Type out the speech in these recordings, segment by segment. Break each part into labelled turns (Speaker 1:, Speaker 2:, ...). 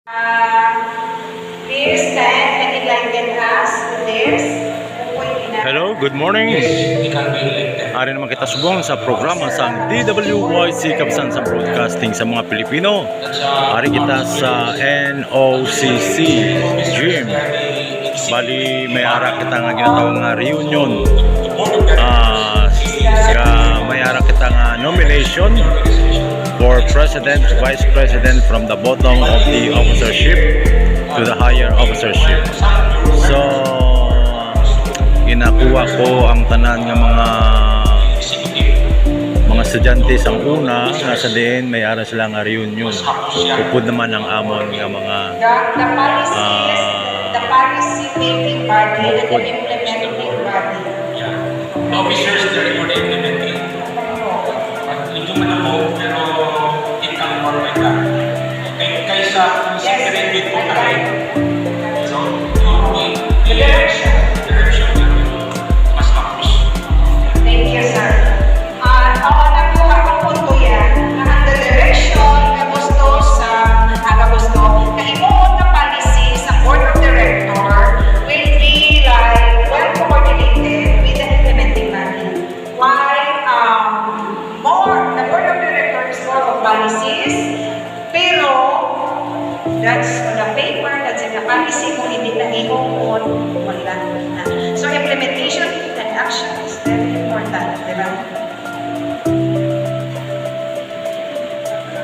Speaker 1: Please stand and enlighten us with this.
Speaker 2: Hello, good morning. Ari naman kita subong sa programa sa DWYC Kabsan sa Broadcasting sa mga Pilipino. Ari kita sa NOCC Gym. Bali may ara kita nga ginatawag nga reunion. May ara kita nga nomination for President, Vice President from the bottom of the officership to the higher officership. So ginakuha ko ang tanan nga mga estudyante sang una nasa din may ara sila nga reunion. Upod naman ang amon nga mga
Speaker 1: the policy making body and the implementing body.
Speaker 3: Officers na rin mo na implementing. Medyo malabo, pero it can work like that. Kaysa secret with mo kami. So, the direction mas kapos.
Speaker 1: Thank you, sir. Ang punto yan, na ang direction na gusto sa gusto, na imuot na policy sa Board of Director will be like well coordinated with the implementing body. While the Board of Director is more of policies, pero that's on the paper, that's in the policy, kung hindi na iuot, wala na. So implementation and action is very important, di ba?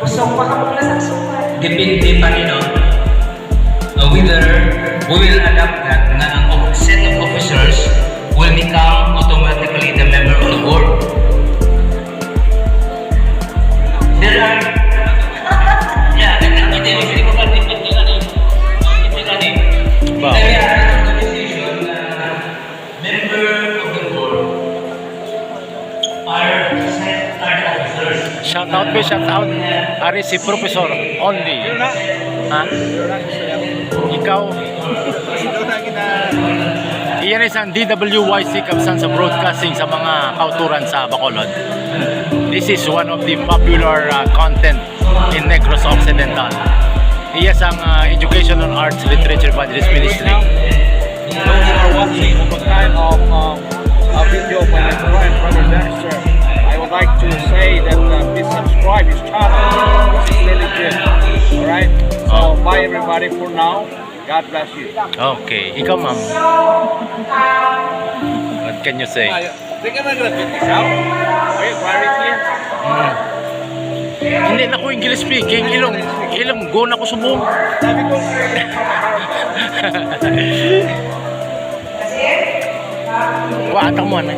Speaker 1: Gusto ko makapulas ang sukat.
Speaker 3: Depende pa rin, no? Whether we will adapt that na ang set of officers will become automatically the member of the board. There are hindi mo pa depende ka rin. There are organization na member of the board are set officers.
Speaker 2: shout out. Ari si Professor only. Ha? Ikaw? Iyan isang DWYC Kabsan sa broadcasting sa mga kauturan sa Bacolod. This is one of the popular content in Negros Occidental. Iyan ang Education on Arts, Literature, Evangelist Ministry.
Speaker 4: Those who are watching what kind of a video of my friend Brother Dexter, I would like to say that please subscribe his channel. This is really good. Alright? So bye everybody for now. God bless you.
Speaker 2: Okay, ikaw ma'am. What can you say?
Speaker 4: They're gonna get this out. Are you married here?
Speaker 2: Hindi na ko English speaking. Ilong go na ko subong.
Speaker 4: Sabi ko,
Speaker 2: Wa atang mo na.